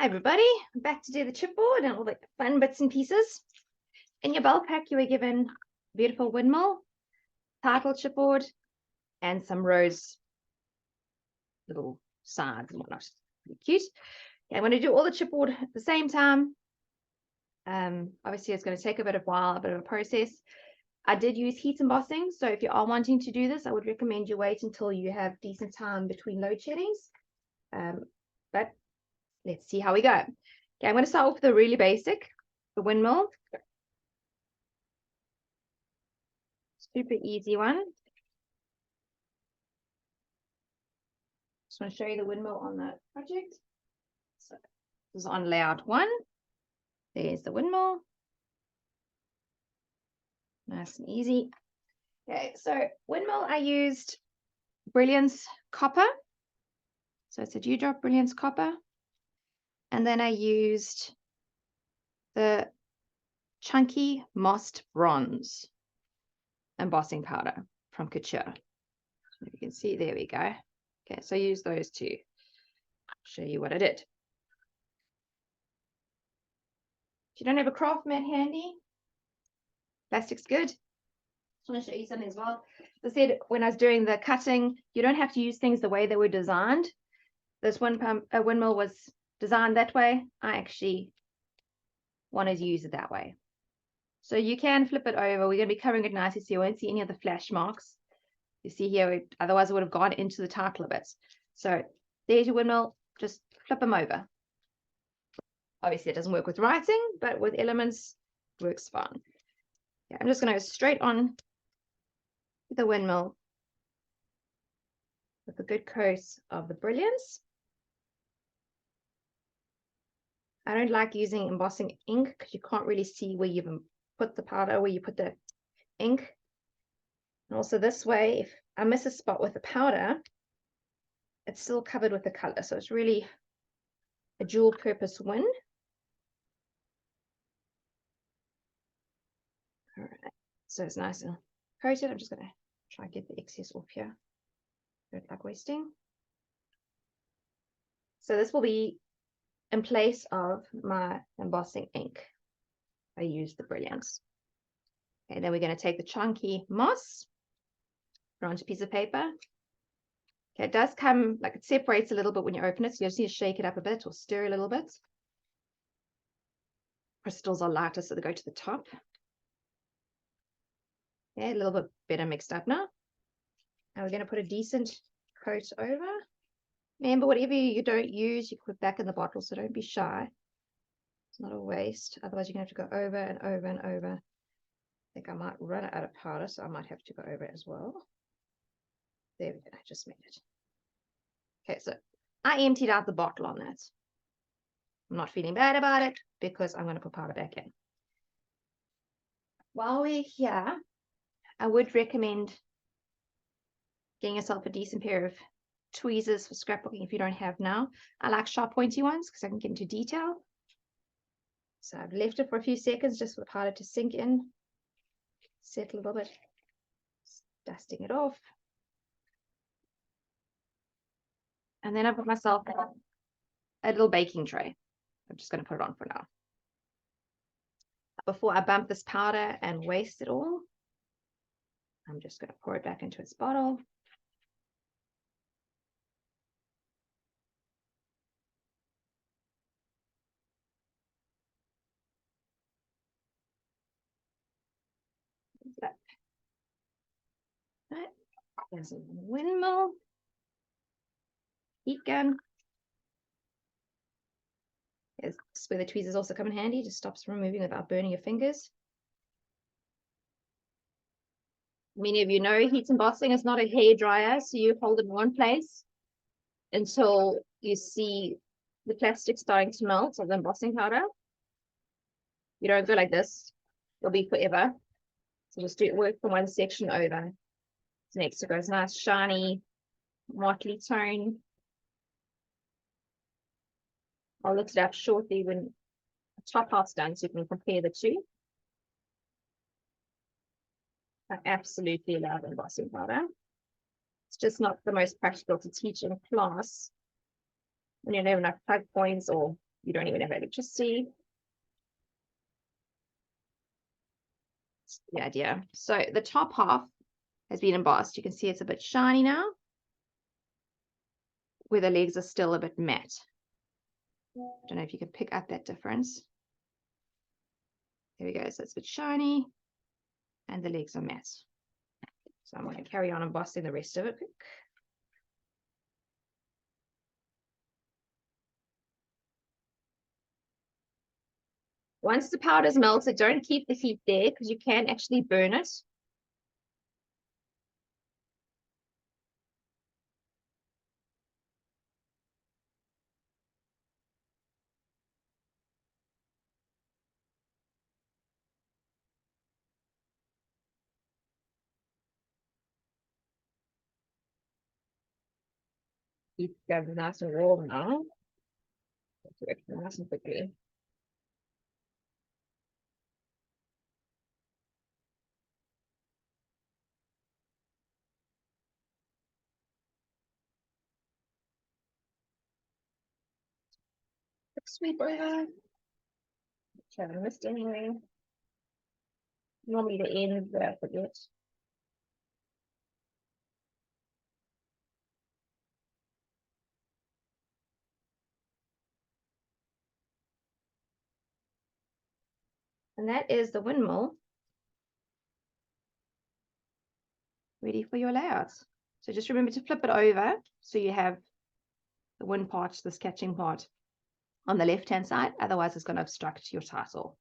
Hi everybody, I'm back to do the chipboard and all the fun bits and pieces. In your bulk pack you were given a beautiful windmill, title chipboard, and some rose little sides and whatnot. Pretty cute. Okay, I'm going to do all the chipboard at the same time. Obviously it's going to take a bit of a process. I did use heat embossing, so if you are wanting to do this, I would recommend you wait until you have decent time between load sheddings. But let's see how we go. Okay, I'm going to start off with the really basic, the windmill. Super easy one. Just want to show you the windmill on the project. So this is on layout 1. There's the windmill. Nice and easy. Okay, so windmill I used Brilliance copper. So it's a dewdrop Brilliance copper. And then I used the chunky mossed bronze embossing powder from Couture. So you can see, there we go. Okay, so use those two. Show you what I did. If you don't have a craft mat handy, plastic's good. Just want to show you something as well. As I said, when I was doing the cutting, you don't have to use things the way they were designed. This windmill was designed that way. I actually wanted to use it that way. So you can flip it over. We're going to be covering it nicely so you won't see any of the flash marks. You see here, otherwise it would have gone into the title a bit. So there's your windmill, just flip them over. Obviously it doesn't work with writing, but with elements, it works fine. Yeah, I'm just going to go straight on with the windmill with a good coat of the Brilliance. I don't like using embossing ink because you can't really see where you've put the powder, where you put the ink. And also this way, if I miss a spot with the powder, it's still covered with the color. So it's really a dual purpose win. All right, so it's nice and coated. I'm just going to try and get the excess off here. Don't like wasting. So this will be in place of my embossing ink. I use the Brilliance. Okay, then we're going to take the chunky moss, put onto a piece of paper. Okay, it does come, like it separates a little bit when you open it, so you just need to shake it up a bit or stir a little bit. Crystals are lighter, so they go to the top. Okay, a little bit better mixed up now. Now we're going to put a decent coat over. Remember, whatever you don't use, you put back in the bottle, so don't be shy. It's not a waste. Otherwise, you're going to have to go over and over and over. I think I might run out of powder, so I might have to go over it as well. There we go. I just made it. Okay, so I emptied out the bottle on that. I'm not feeling bad about it because I'm going to put powder back in. While we're here, I would recommend getting yourself a decent pair of tweezers for scrapbooking if you don't have now. I like sharp pointy ones because I can get into detail. So I've left it for a few seconds just for the powder to sink in, settle a little bit, dusting it off. And then I put myself a little baking tray. I'm just going to put it on for now. Before I bump this powder and waste it all, I'm just going to pour it back into its bottle. Right. There's a windmill, heat gun. This is where the tweezers also come in handy, just stops removing without burning your fingers. Many of you know heat embossing is not a hair dryer, so you hold it in one place until you see the plastic starting to melt of the embossing powder. You don't go like this, it'll be forever. So just do it, work from one section over. Next it goes nice, shiny, motley tone. I'll look it up shortly when the top half's done so you can compare the two. I absolutely love embossing powder. It's just not the most practical to teach in class when you don't have enough plug points or You don't even have electricity. That's the idea. So the top half has been embossed. You can see it's a bit shiny now, where the legs are still a bit matte. Don't know if you can pick up that difference. There we go. So it's a bit shiny and the legs are matte. So I'm going to carry on embossing the rest of it. Once the powder's melted, don't keep the heat there because you can actually burn it. It's going nice and warm now. Nice and quickly. Sweet burger. Haven't missed anything. Normally the ends, but I forget. And that is the windmill ready for your layouts. So just remember to flip it over so you have the wind part, this catching part on the left-hand side. Otherwise, it's going to obstruct your title.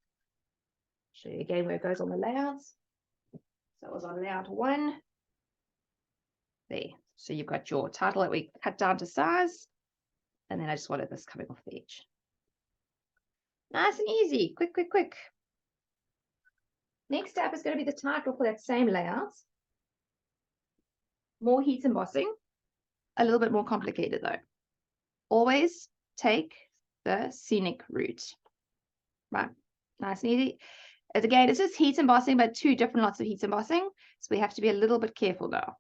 Show you again where it goes on the layouts. So it was on layout 1. There. So you've got your title that we cut down to size. And then I just wanted this coming off the edge. Nice and easy. Quick, quick, quick. Next up is going to be the title for that same layout. More heat embossing. A little bit more complicated though. Always take the scenic route. Right. Nice and easy. As again, it's just heat embossing, but 2 different lots of heat embossing. So we have to be a little bit careful now.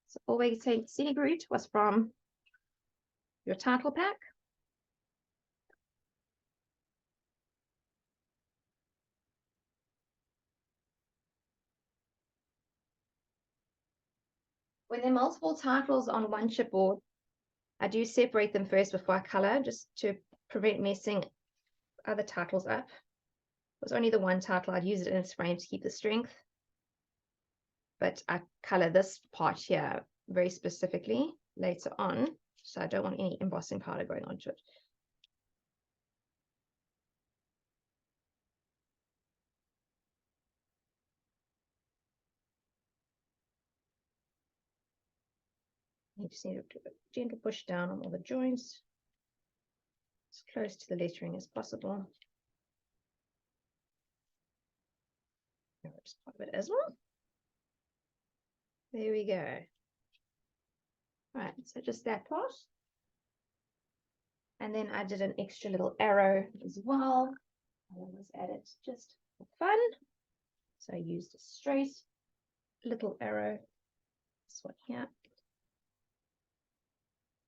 So always take scenic route was from your title pack. When there are multiple titles on one chipboard, I do separate them first before I color, just to prevent messing other titles up. It was only the one title, I'd use it in its frame to keep the strength. But I color this part here very specifically later on, so I don't want any embossing powder going onto it. You just need to do a gentle push down on all the joints, as close to the lettering as possible. Just part of it as well. There we go. Right, so just that part. And then I did an extra little arrow as well. I always add it just for fun. So I used a straight little arrow, this one here,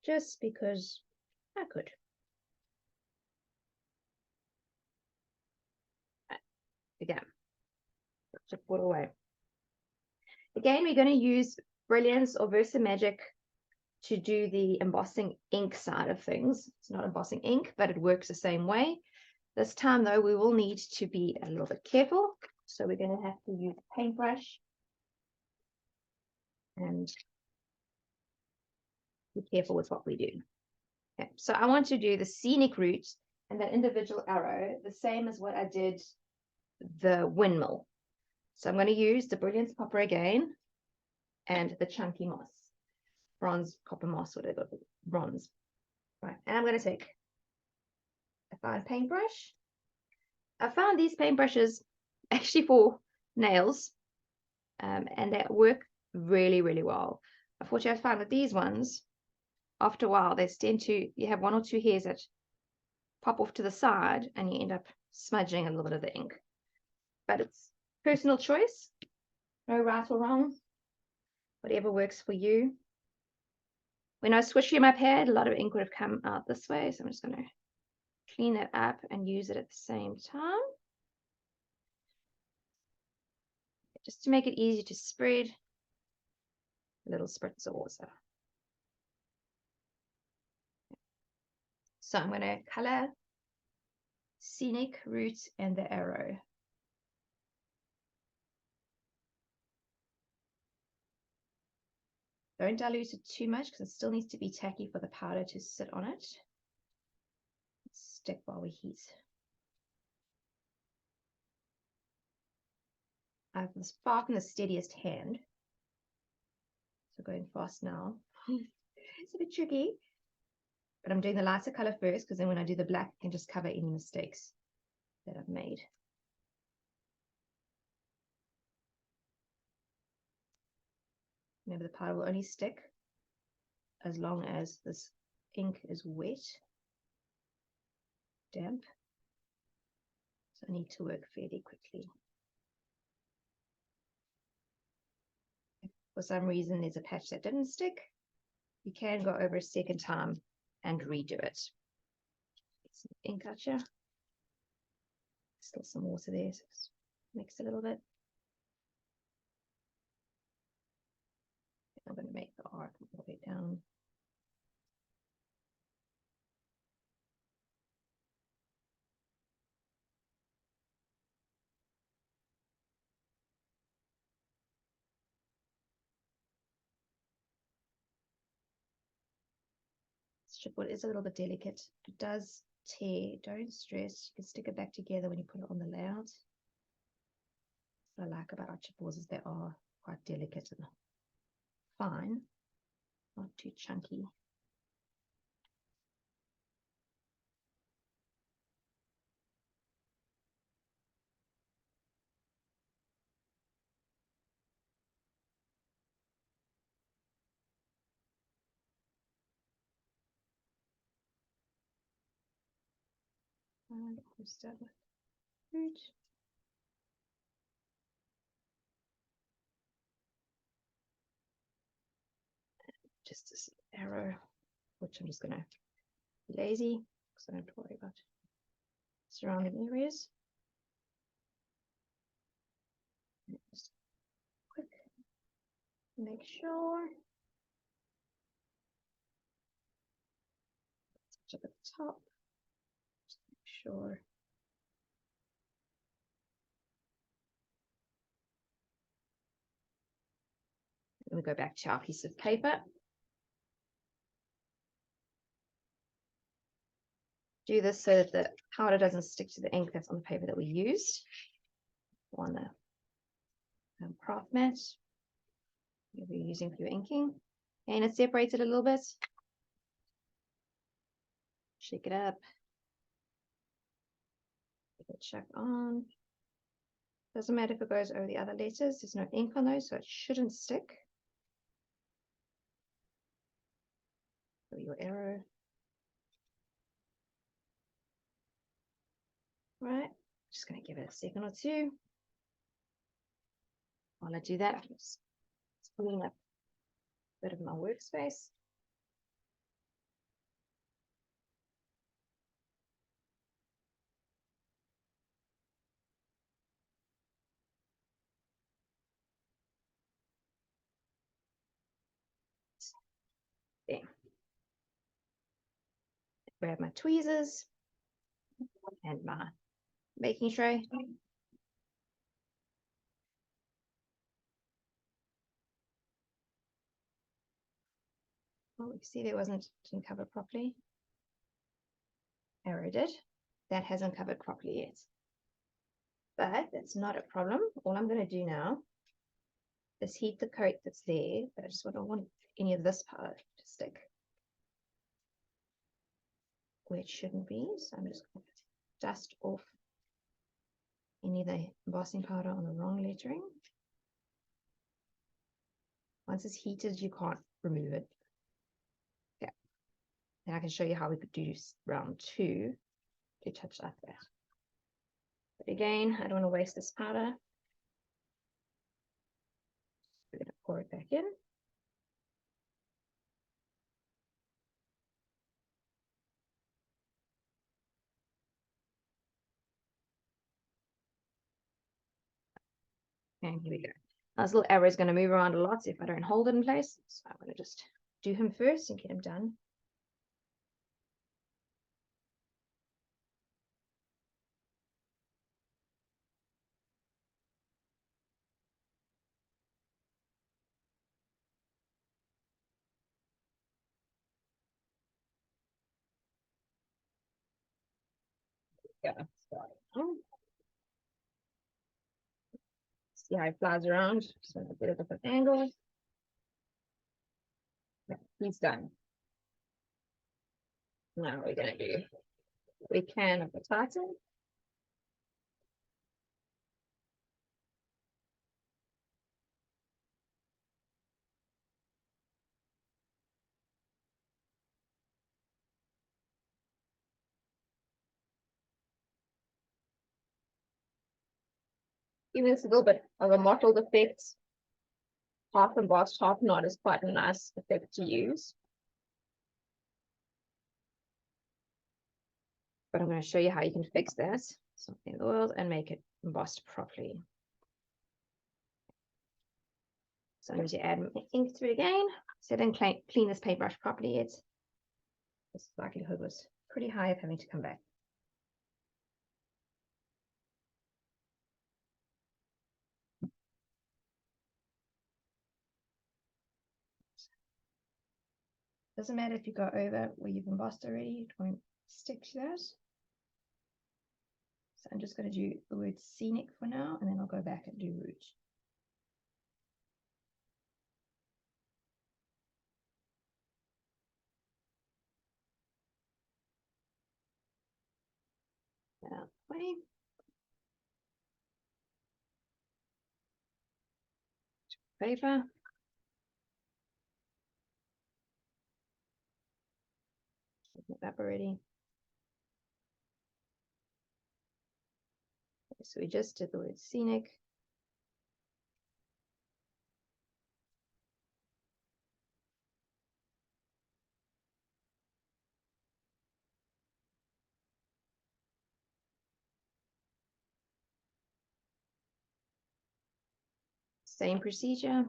just because I could. Right. Again, just put away. Again, we're going to use Brilliance or VERSAMAGIC to do the embossing ink side of things. It's not embossing ink, but it works the same way. This time, though, we will need to be a little bit careful. So we're going to have to use a paintbrush and be careful with what we do. Okay, so I want to do the scenic route and that individual arrow, the same as what I did the windmill. So I'm going to use the Brilliance Copper again and the chunky moss, bronze, copper moss, whatever, bronze. Right, and I'm going to take a fine paintbrush. I found these paintbrushes actually for nails, and they work really, really well. Unfortunately, I found with these ones, after a while, they tend to, you have 1 or 2 hairs that pop off to the side, and you end up smudging a little bit of the ink. But it's personal choice, no right or wrong, whatever works for you. When I was switching my pad, a lot of ink would have come out this way. So I'm just going to clean that up and use it at the same time. Just to make it easy to spread. A little spritz of water. So I'm going to color Scenic Route and the arrow. Don't dilute it too much because it still needs to be tacky for the powder to sit on it. Stick while we heat. I have the spark in the steadiest hand. So going fast now. It's a bit tricky. But I'm doing the lighter color first because then when I do the black, I can just cover any mistakes that I've made. Remember, the powder will only stick as long as this ink is wet, damp. So I need to work fairly quickly. If for some reason there's a patch that didn't stick, you can go over a second time and redo it. Get some ink out here. Still some water there, so just mix a little bit. I'm going to make the arc all the way down. Chipboard is a little bit delicate. It does tear. Don't stress. You can stick it back together when you put it on the layout. What I like about our chipboards is they are quite delicate and fine, not too chunky. And we'll start with fruit. Just this arrow, which I'm just going to be lazy because I don't have to worry about surrounding areas. Just quick, make sure. Touch up at the top. Just make sure. And we go back to our piece of paper. Do this so that the powder doesn't stick to the ink that's on the paper that we used. On the craft mat you'll be using for your inking. And it separated a little bit. Shake it up. Get it chuck on. Doesn't matter if it goes over the other letters. There's no ink on those, so it shouldn't stick. So your arrow. Right. Just going to give it a second or two. While I do that, I'm just clean up a bit of my workspace. There. Grab my tweezers and my baking tray. Oh, you see there didn't cover properly. Arrow did. That hasn't covered properly yet. But that's not a problem. All I'm going to do now is heat the coat that's there, but I just don't want any of this powder to stick where it shouldn't be. So I'm just going to dust off any of the embossing powder on the wrong lettering. Once it's heated, you can't remove it. Yeah. And I can show you how we could do round 2 to touch up that. But again, I don't want to waste this powder. We're going to pour it back in. And here we go. Now, this little arrow is going to move around a lot if I don't hold it in place. So I'm going to just do him first and get him done. Yeah, see how it flies around. Just want a bit of different angles. Yeah, he's done. Now we're going to do we can of the title. Even this little bit of a mottled effect, half embossed, half not, is quite a nice effect to use. But I'm going to show you how you can fix that. Something in the world and make it embossed properly. So I'm going to add my ink to it again. So I didn't clean this paintbrush properly yet. This likelihood was pretty high of having to come back. Doesn't matter if you go over where you've embossed already, it won't stick to that. So I'm just going to do the word scenic for now, and then I'll go back and do rouge. That way. Paper. Get that already. So we just did the word scenic. Same procedure.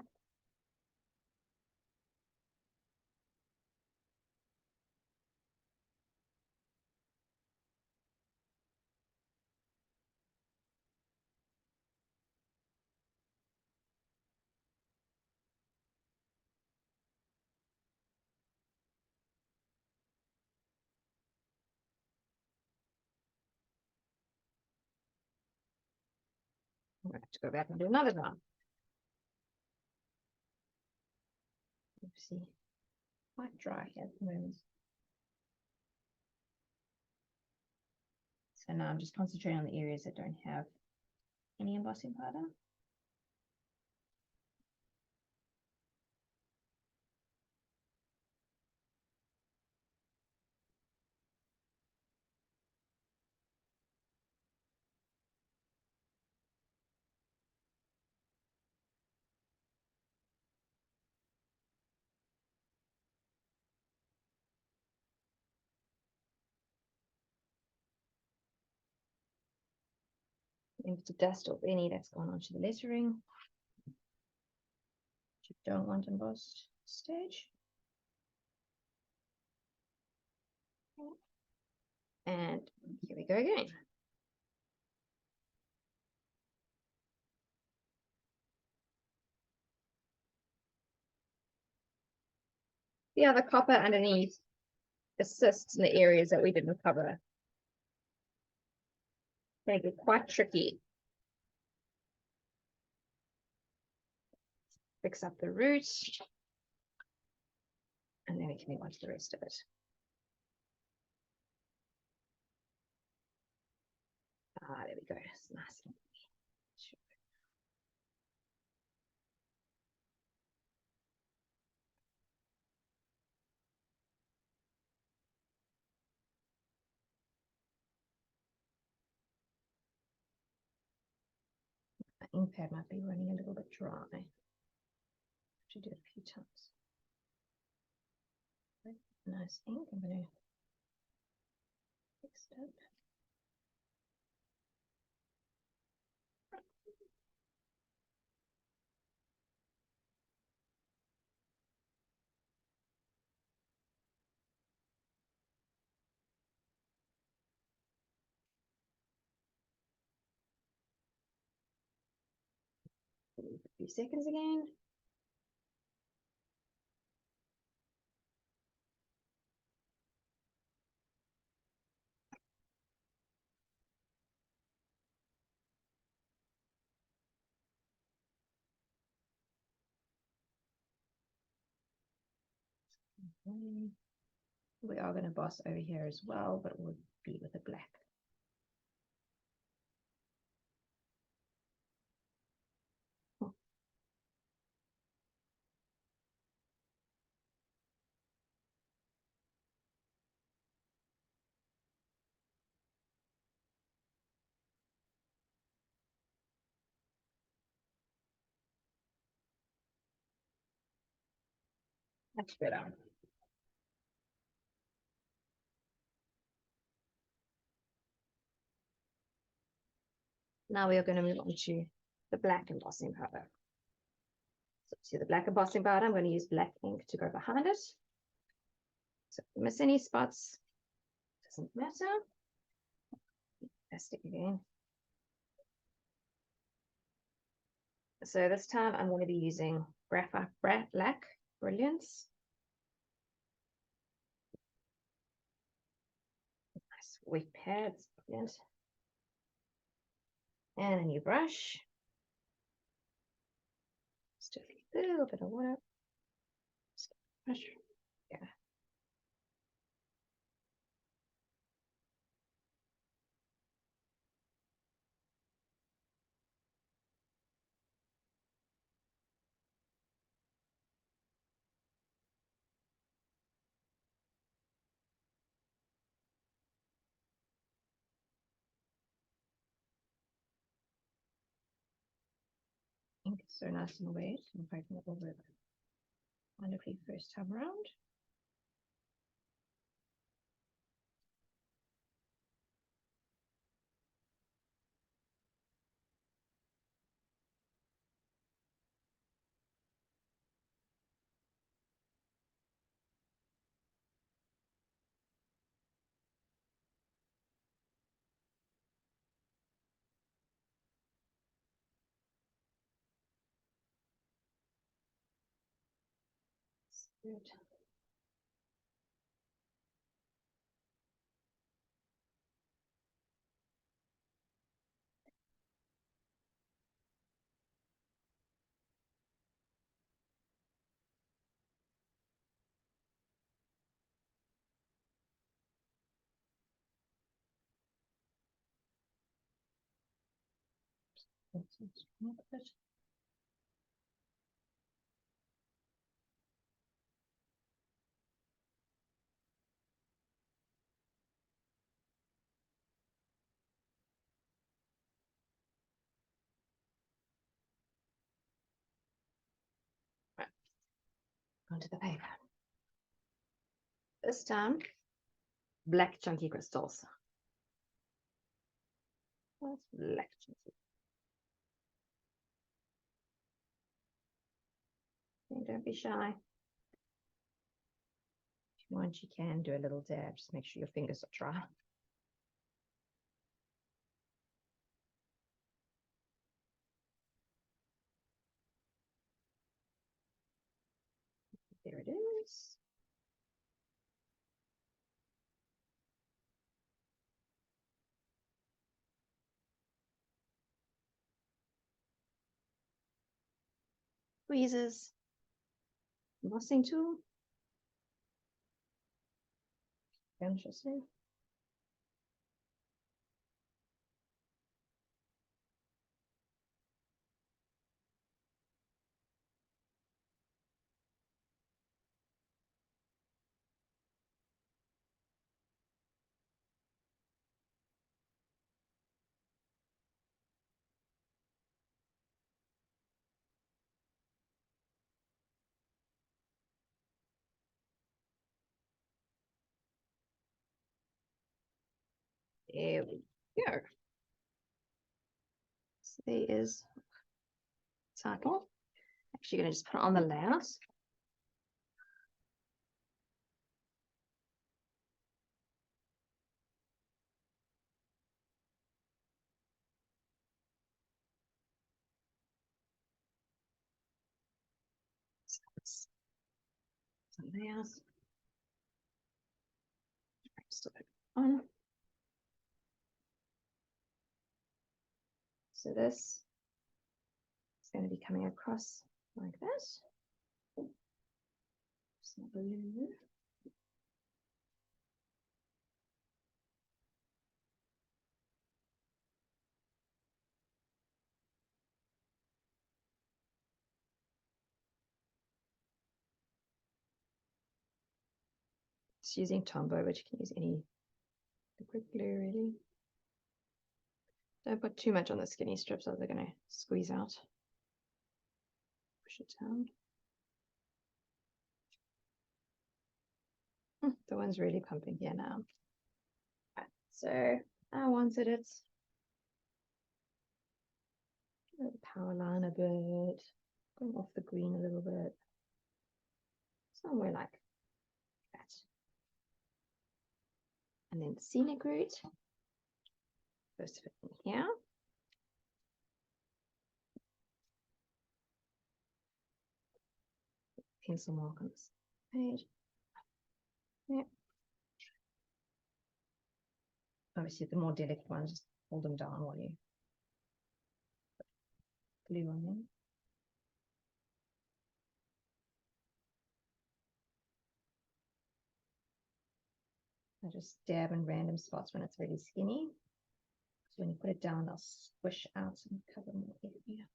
I'm going to have to go back and do another one. Oopsie. Quite dry here at the moment. So now I'm just concentrating on the areas that don't have any embossing powder. And to dust off any that's gone onto the lettering. You don't want embossed stage. And here we go again. The other copper underneath assists in the areas that we didn't cover. Make it quite tricky. Fix up the root. And then we can move on to the rest of it. Ah, there we go. It's nice. My ink pad might be running a little bit dry. I have to do it a few times. Nice ink. I'm going to fix it up. A few seconds again. We are going to emboss over here as well, but it will be with a black. That's better. Now we are going to move on to the black embossing powder. So see the black embossing powder, I'm going to use black ink to go behind it. So if you miss any spots, doesn't matter. Plastic again. So this time I'm going to be using graphite black Brilliance. Nice wet pads, brilliant. And a new brush. Just a little bit of water. Brush. Yeah. Ink is so nice and wet. I'm hoping it will work wonderfully first time around. Good. Right. Onto the paper. This time, black chunky crystals. What's black chunky? And don't be shy. If you want, you can do a little dab. Just make sure your fingers are dry. There it is. Tweezers. Embossing tool. Interesting. There we go. So there is title. Actually going to just put it on the layers. layout. Still on. So this is going to be coming across like this. Some blue. It's using Tombow, but you can use any liquid glue really. Don't put too much on the skinny strips or they're going to squeeze out. Push it down. The one's really pumping here now. Right, so I wanted it power line a bit, going off the green a little bit, somewhere like that. And then the scenic route, first fit in here. Pencil mark on this page. Yeah. Obviously, the more delicate ones, just hold them down while you put glue on them. I just dab in random spots when it's really skinny. So when you put it down, they'll squish out and cover more area.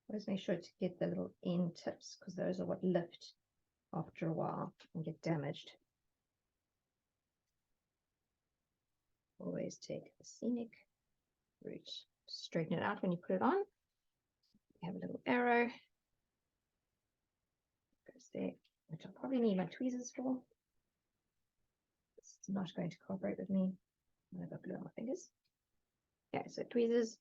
Always make sure to get the little end tips because those are what lift after a while and get damaged. Always take the scenic route, straighten it out when you put it on. You have a little arrow, goes there, which I'll probably need my tweezers for. It's not going to cooperate with me. I've got glue on my fingers. Okay, so tweezers.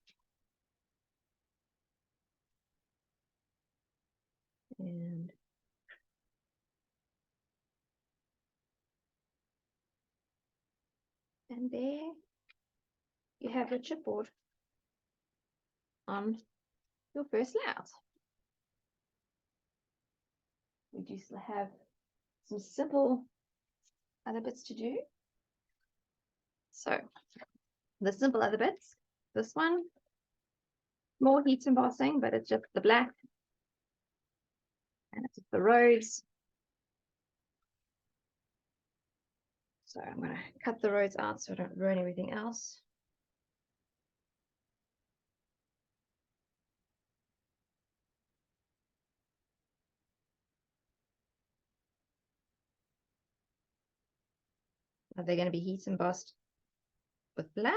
And there you have a chipboard on your first layout. We do still have some simple other bits to do. So the simple other bits, this one, more heat embossing, but it's just the black and it's just the roads. So I'm going to cut the roads out so I don't ruin everything else. Are they going to be heat embossed with black,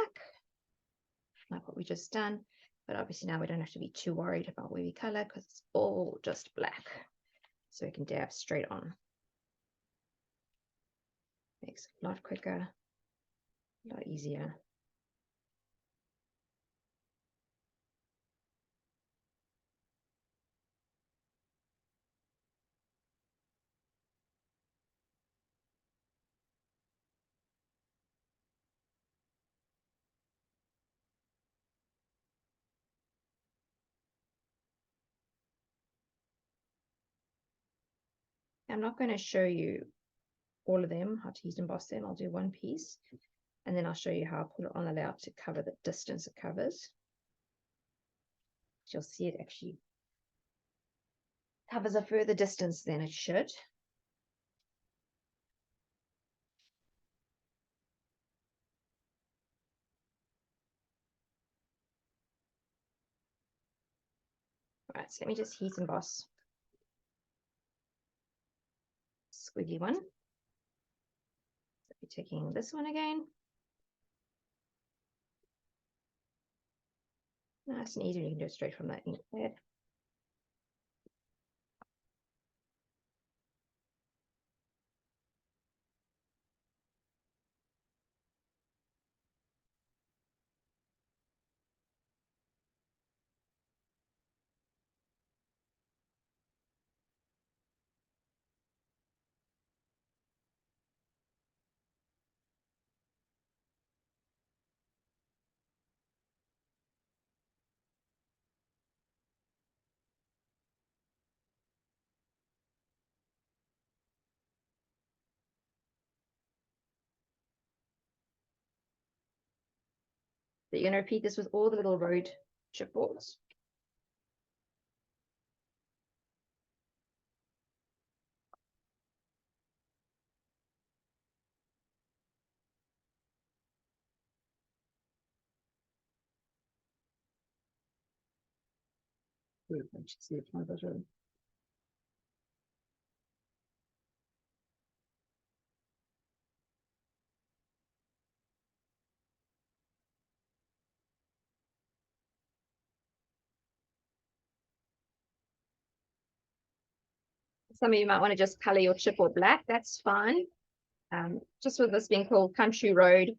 like what we just done? But obviously now we don't have to be too worried about where we color because it's all just black. So we can dab straight on. Makes it a lot quicker, a lot easier. I'm not going to show you all of them, how to heat emboss them. I'll do one piece and then I'll show you how I put it on the layout to cover the distance it covers. You'll see it actually covers a further distance than it should. All right, so let me just heat emboss squiggly one. So we're taking this one again. Nice and easy, you can do it straight from that ink pad. So you're going to repeat this with all the little road chipboards. Some of you might want to just color your chipboard black. That's fine. Just with this being called country road,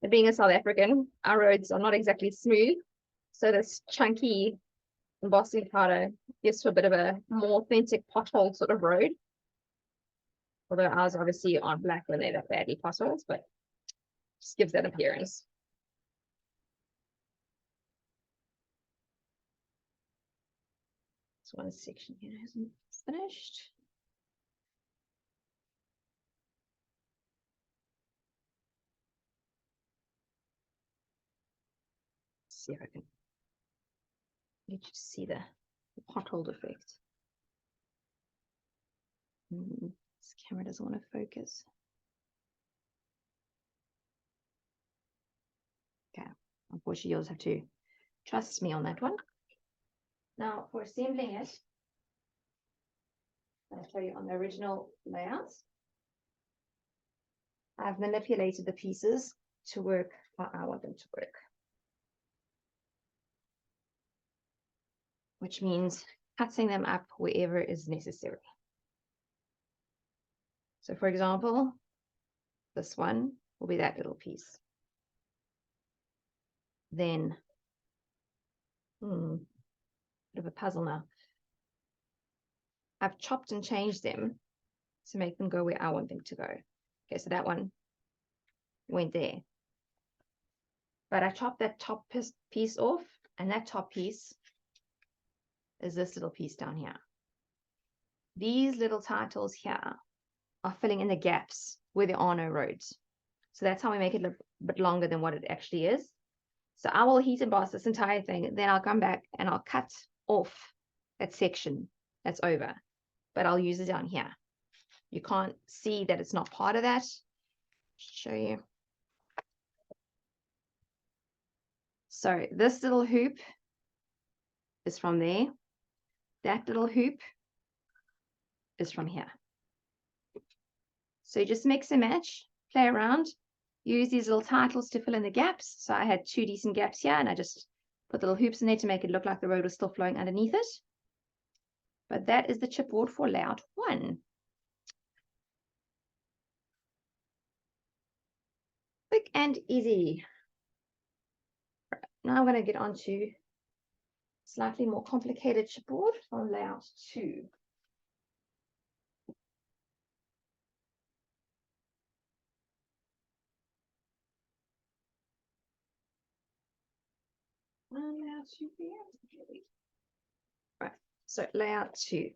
and being a South African, our roads are not exactly smooth. So this chunky embossing powder gives for a bit of a more authentic pothole sort of road. Although ours obviously aren't black when they're that badly potholes, but just gives that appearance. This one section here hasn't finished. Let's see if I can let you see the pothole effect. This camera doesn't want to focus. Okay, unfortunately you'll have to trust me on that one. Now for assembling it, I'll show you on the original layout. I've manipulated the pieces to work how I want them to work. Which means cutting them up wherever is necessary. So for example, this one will be that little piece. Then, bit of a puzzle now. I've chopped and changed them to make them go where I want them to go. Okay, so that one went there. But I chopped that top piece off, and that top piece is this little piece down here. These little titles here are filling in the gaps where there are no roads. So that's how we make it look a bit longer than what it actually is. So I will heat emboss this entire thing, then I'll come back and I'll cut off that section that's over, but I'll use it down here. You can't see that it's not part of that. Show you. So this little hoop is from there. That little hoop is from here. So you just mix and match, play around, use these little titles to fill in the gaps. So I had 2 decent gaps here, and I just put little hoops in there to make it look like the road was still flowing underneath it. But that is the chipboard for layout 1. Quick and easy. Right, now I'm going to get on to slightly more complicated chipboard on layout 2. Layout 2 here. Right, so layout 2.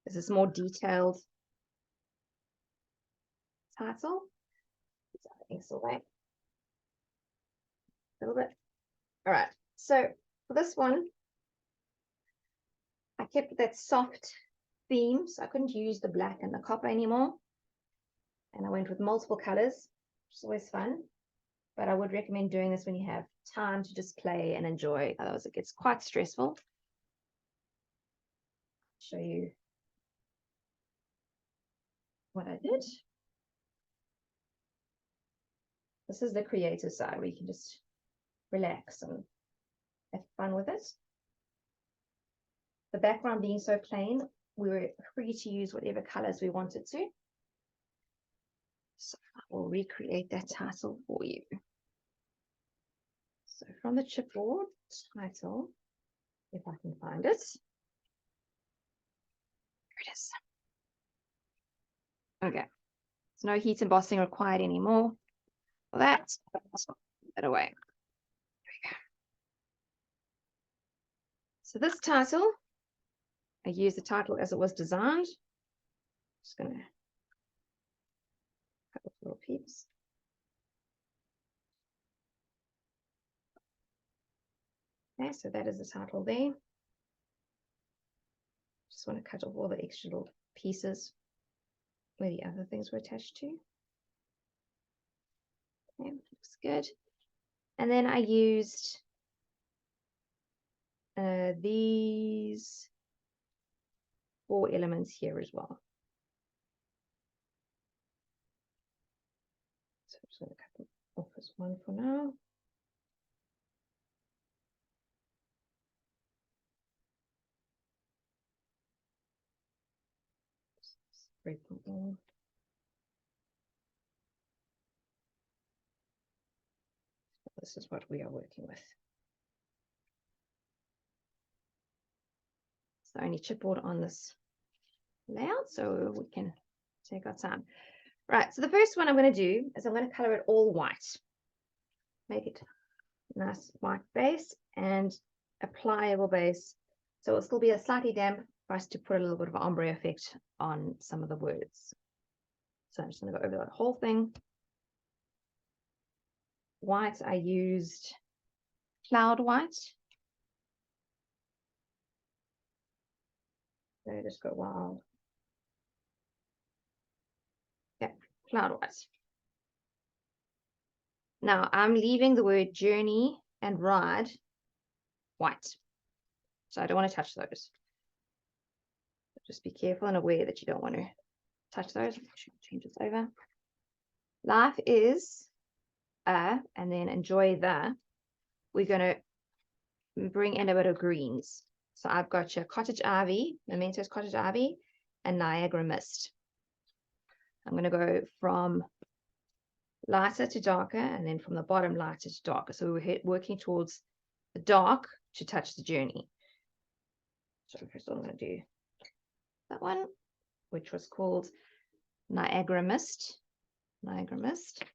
This is more detailed title. Things away a little bit. All right, so for this one, I kept that soft theme, so I couldn't use the black and the copper anymore. And I went with multiple colors, which is always fun. But I would recommend doing this when you have time to just play and enjoy. Otherwise, it gets quite stressful. Show you what I did. This is the creative side where you can just relax and have fun with it. The background being so plain, we were free to use whatever colors we wanted to. So I will recreate that title for you. So from the chipboard title, if I can find it. Here it is. Okay. So no heat embossing required anymore. For that, let's put that away. There we go. So this title, I use the title as it was designed. Just going to cut off little peeps. Okay, so that is the title there. Just want to cut off all the extra little pieces where the other things were attached to. Okay, looks good. And then I used these 4 elements here as well. So I'm just going to cut them off as one for now. Spread them all. This is what we are working with. It's the only chipboard on this layout, so we can take our time. Right, so the first one I'm going to do is I'm going to color it all white. Make it nice white base and a pliable base. So it'll still be a slightly damp for us to put a little bit of ombre effect on some of the words. So I'm just going to go over that whole thing. White, I used cloud white. So just go wild. Yeah, cloud white. Now I'm leaving the word journey and ride white. So I don't want to touch those. Just be careful and aware that you don't want to touch those. I should change this over. Life is and then enjoy the. We're going to bring in a bit of greens. So I've got your cottage ivy, Memento's cottage ivy, and Niagara mist. I'm going to go from lighter to darker, and then from the bottom lighter to darker. So we're working towards the dark to touch the journey. So first I'm going to do that one, which was called Niagara mist. Niagara mist.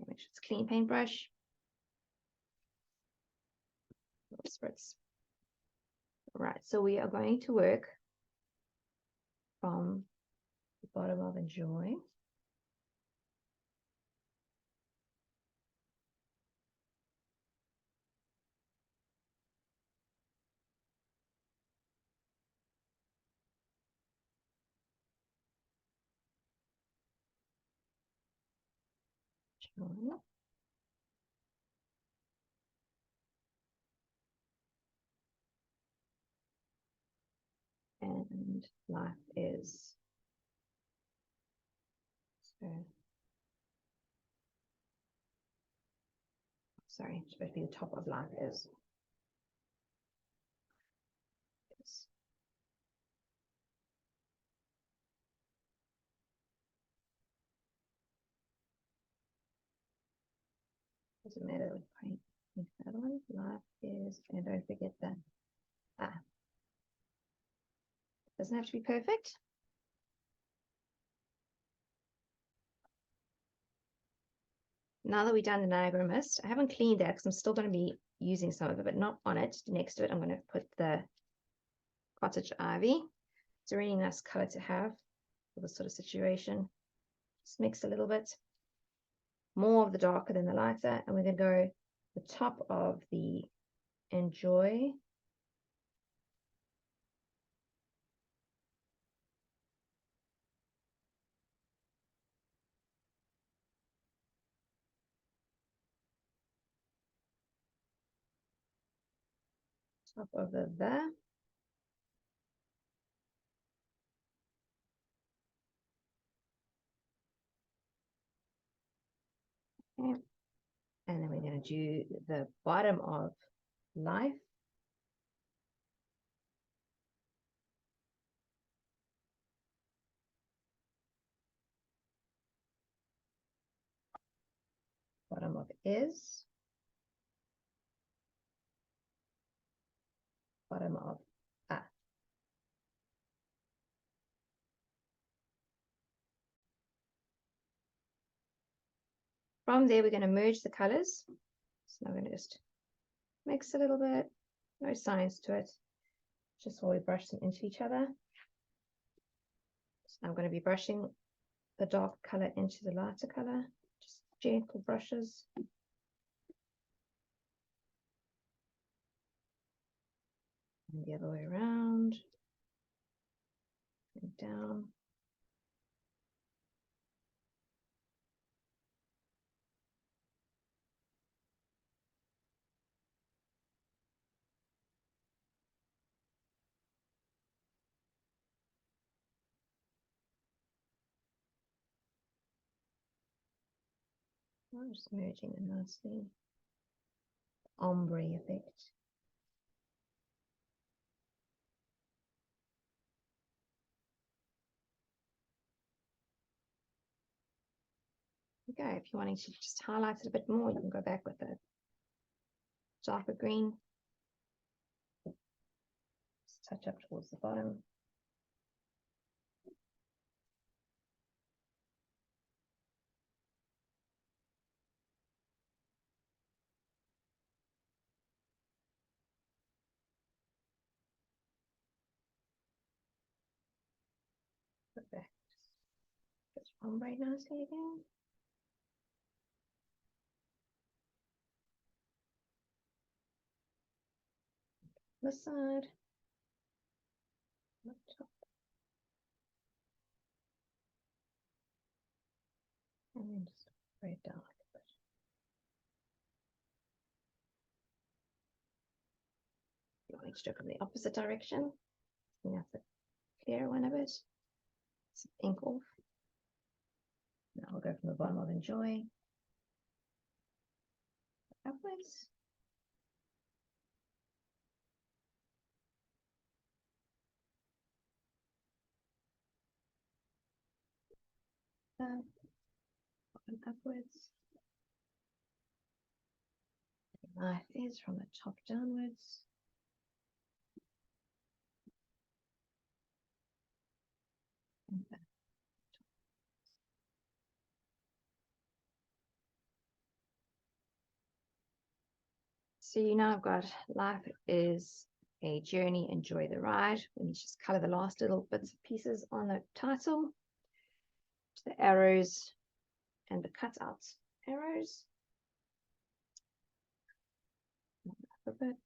Make sure it's clean paintbrush. Little spritz. Right, so we are going to work from the bottom of enjoy. And life is. So, sorry, it's supposed to be the top of life is. Doesn't matter what paint. That one, life is, and don't forget that. Doesn't have to be perfect. Now that we've done the Niagara mist, I haven't cleaned that because I'm still going to be using some of it, but not on it. Next to it, I'm going to put the cottage ivy. It's a really nice color to have for this sort of situation. Just mix a little bit more of the darker than the lighter, and we're going to go the top of the enjoy. Top of the there. Okay. And then we're going to do the bottom of life. Bottom of is. Bottom of ah. From there, we're going to merge the colors. So I'm going to just mix a little bit. No science to it. Just while we brush them into each other. So I'm going to be brushing the dark color into the lighter color. Just gentle brushes. And the other way around. And down. I'm just merging it nicely. Ombre effect. Okay, if you're wanting to just highlight it a bit more, you can go back with a darker green. Just touch up towards the bottom. Go back. Just ombre nicely again. This side. Up top. And then just bring it down like a bit. You want to do it from the opposite direction. You have to clear one of it. Some ink off. Now we'll go from the bottom of enjoy. Upwards. And upwards. The knife is from the top downwards. And back. So you know I've got life is a journey, enjoy the ride. We need to just color the last little bits and pieces on the title. The arrows and the cutout arrows. A bit.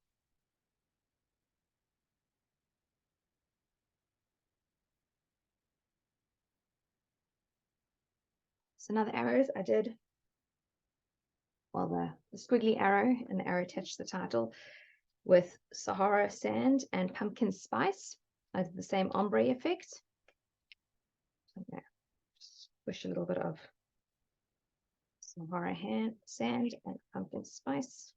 So now the arrows I did, well, the squiggly arrow and the arrow attached to the title with Sahara sand and pumpkin spice. I did the same ombre effect. Okay. Squish a little bit of Sahara sand and pumpkin spice.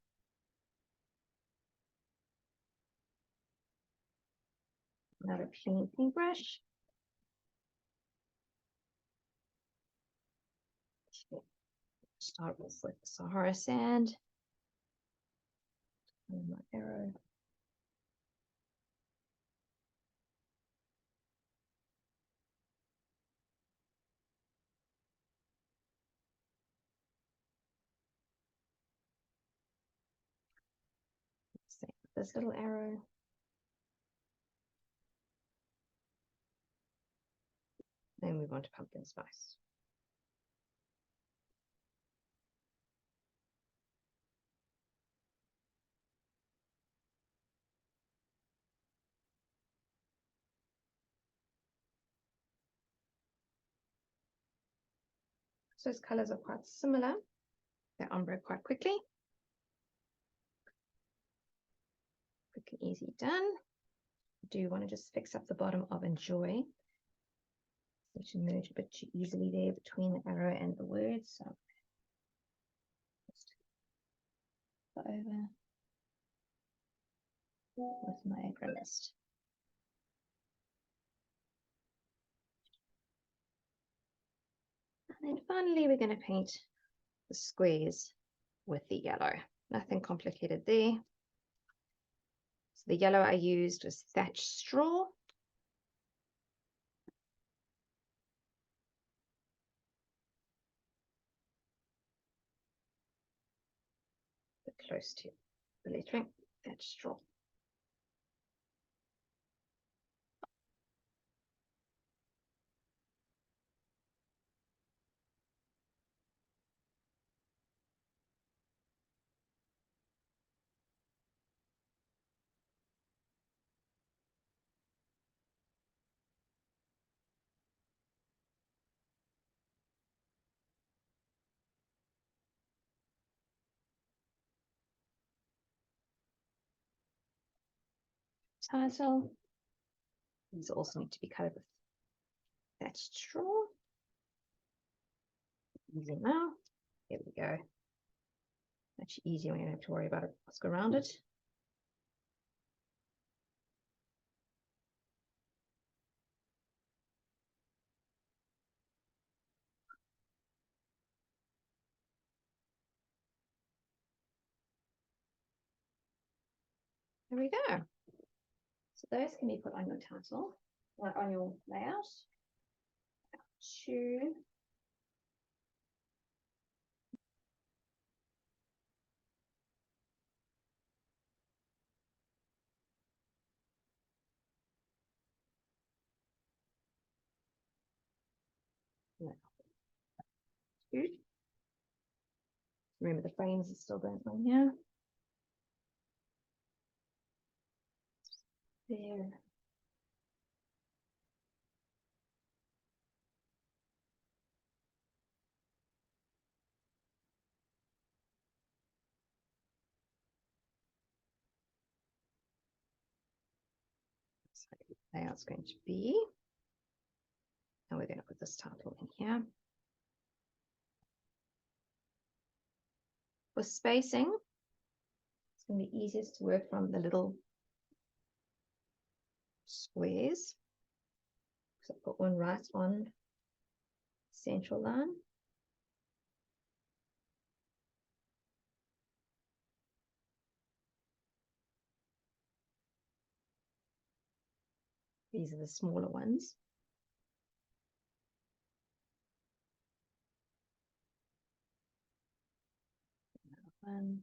Another clean paintbrush. Start off with Sahara sand. And my arrow. Same with this little arrow. Then move on to pumpkin spice. So those colors are quite similar. They ombre quite quickly. Quick and easy done. Do you want to just fix up the bottom of enjoy? So to merge a bit too easily there between the arrow and the words. So just go over with my acrylic list. And then finally, we're going to paint the squares with the yellow. Nothing complicated there. So the yellow I used was thatched straw. Bit close to the lettering, thatched straw. title. These also need to be covered with thatched straw. Easy now. There we go. Much easier when you don't have to worry about it. Let's go around it. There we go. So those can be put on your title, on your layout. 2. No. 2. Remember the frames are still going on here. There. So layout's going to be, and we're going to put this title in here. For spacing, it's going to be easiest to work from the little squares. So I've got one right on central line. These are the smaller ones. One.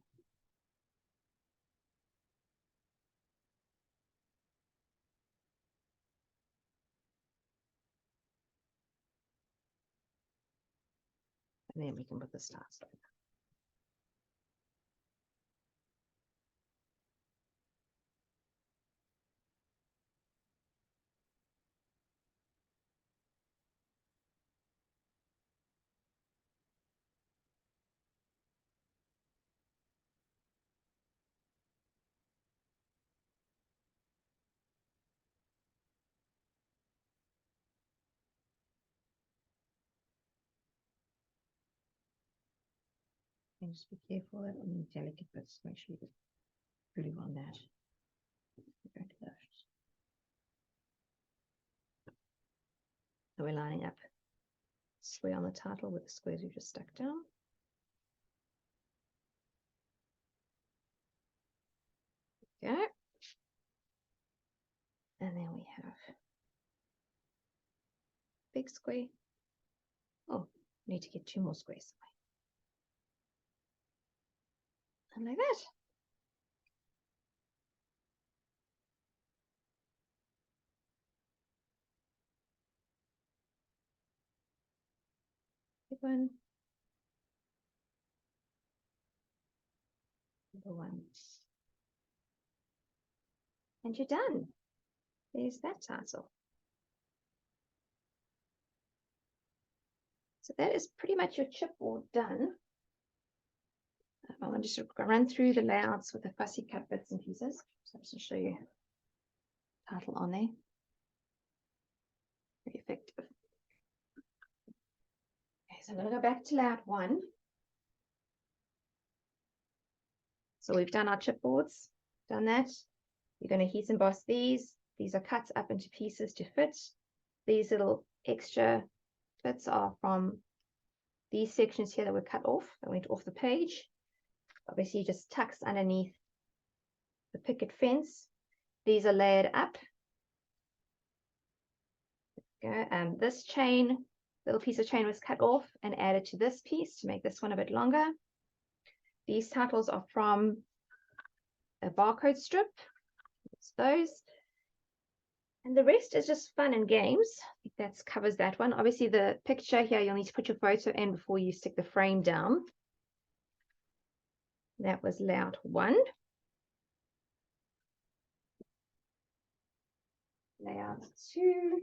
And then we can put the stars in. And just be careful that on the delicate bits, make sure you get glue on that. Go to that. So we're lining up square on the title with the squares we just stuck down. Okay. And then we have big square. Oh, need to get 2 more squares. And like that. Big one. Little one. And you're done. There's that title. So that is pretty much your chipboard done. I want to just run through the layouts with the fussy cut bits and pieces. So just to show you title on there. Very effective. Okay, so I'm going to go back to layout 1. So we've done our chipboards, done that. You're going to heat emboss these. These are cut up into pieces to fit. These little extra bits are from these sections here that were cut off, that went off the page. Obviously just tucks underneath the picket fence. These are layered up. Okay. This chain, little piece of chain was cut off and added to this piece to make this one a bit longer. These titles are from a barcode strip. It's those. And the rest is just fun and games. I think that covers that one. Obviously the picture here, you'll need to put your photo in before you stick the frame down. That was layout 1. Layout 2.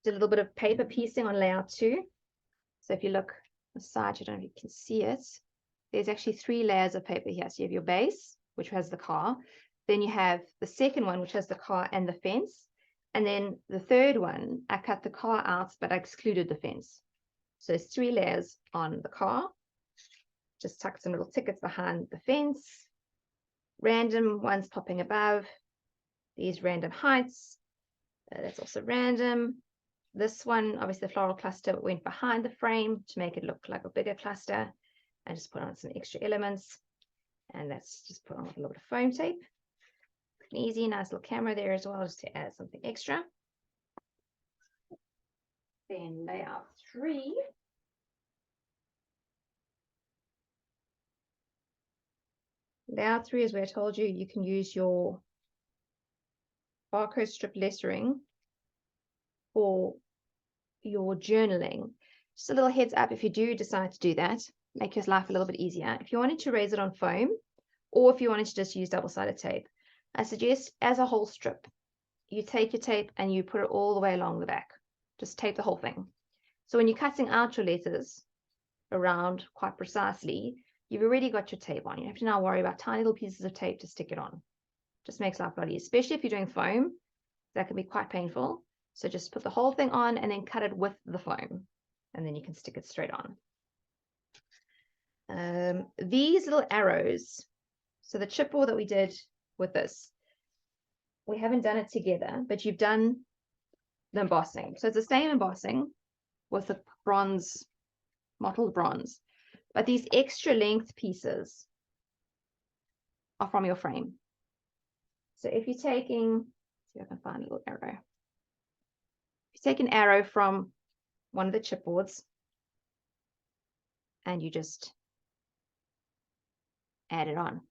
Did a little bit of paper piecing on layout 2. So if you look aside, I don't know if you can see it. there's actually 3 layers of paper here. So you have your base, which has the car. Then you have the second one, which has the car and the fence. And then the third one, I cut the car out, but I excluded the fence. So there's 3 layers on the car. Just tuck some little tickets behind the fence. Random ones popping above. These random heights. That's also random. This one, obviously the floral cluster went behind the frame to make it look like a bigger cluster. I just put on some extra elements. And that's just put on a little bit of foam tape. Easy, nice little camera there as well, just to add something extra. Then layout 3. Layout 3 is where I told you you can use your barcode strip lettering for your journaling. Just a little heads up, if you do decide to do that, make your life a little bit easier. If you wanted to raise it on foam, or if you wanted to just use double-sided tape, I suggest as a whole strip, you take your tape and you put it all the way along the back. Just tape the whole thing. So when you're cutting out your letters around quite precisely, you've already got your tape on. You don't have to now worry about tiny little pieces of tape to stick it on. Just makes life a lot easier, especially if you're doing foam. That can be quite painful. So just put the whole thing on and then cut it with the foam. And then you can stick it straight on. These little arrows. So the chipboard that we did with this, we haven't done it together, but you've done the embossing. So it's the same embossing with the bronze, mottled bronze. But these extra length pieces are from your frame. So if you're taking, see if I can find a little arrow. If you take an arrow from one of the chipboards and you just add it on.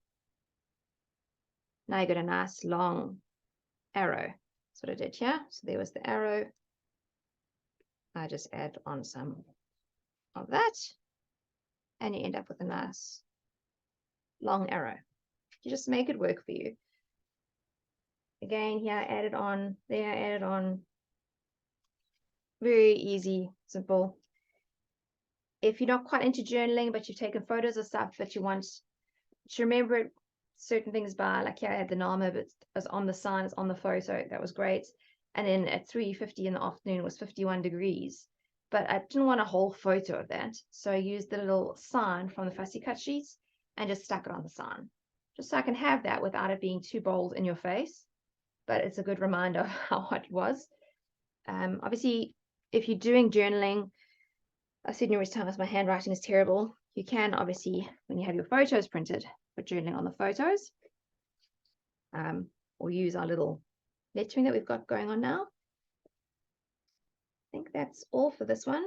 Now you got a nice long arrow. That's what I did here. So there was the arrow. I just add on some of that. And you end up with a nice long arrow. You just make it work for you. Again, here, add it on. There, add it on. Very easy, simple. If you're not quite into journaling, but you've taken photos of stuff that you want to remember certain things by, like here I had the Nama, but it was on the sign, it's on the photo. That was great. And then at 3:50 in the afternoon, it was 51 degrees. But I didn't want a whole photo of that. So I used the little sign from the fussy cut sheets and just stuck it on the sign. Just so I can have that without it being too bold in your face. But it's a good reminder of how hot it was. Obviously, if you're doing journaling, I said numerous times my handwriting is terrible. You can obviously, when you have your photos printed, put journaling on the photos. Or use our little lettering that we've got going on now. I think that's all for this one.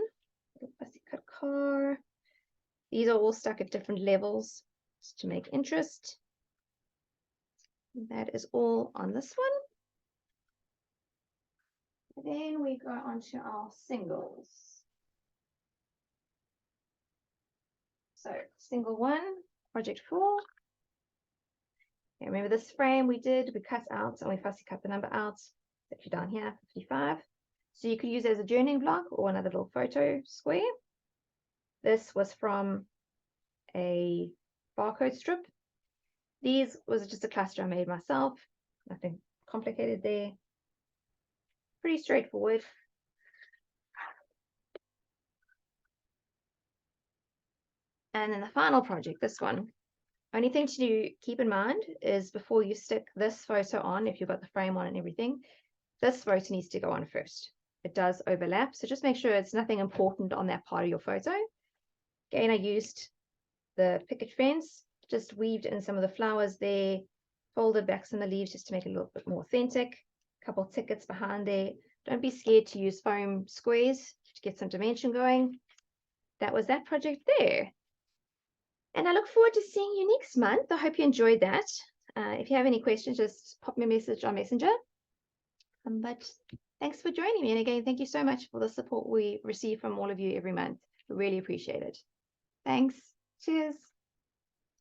Fussy cut car. These are all stuck at different levels just to make interest. That is all on this one. And then we go on to our singles. So single 1, project 4. Okay, remember this frame we cut out and we fussy cut the number out. Set you down here, 55. So you could use it as a journaling block or another little photo square. This was from a barcode strip. These was just a cluster I made myself. Nothing complicated there. Pretty straightforward. And then the final project, this one. Only thing to keep in mind is before you stick this photo on, if you've got the frame on and everything, this photo needs to go on first. It does overlap, so just make sure it's nothing important on that part of your photo. Again, I used the picket fence, just weaved in some of the flowers there, folded back some of the leaves just to make it a little bit more authentic. A couple of tickets behind there. Don't be scared to use foam squares to get some dimension going. That was that project there. And I look forward to seeing you next month. I hope you enjoyed that. If you have any questions, just pop me a message on Messenger. But thanks for joining me. And again, thank you so much for the support we receive from all of you every month. We really appreciate it. Thanks. Cheers.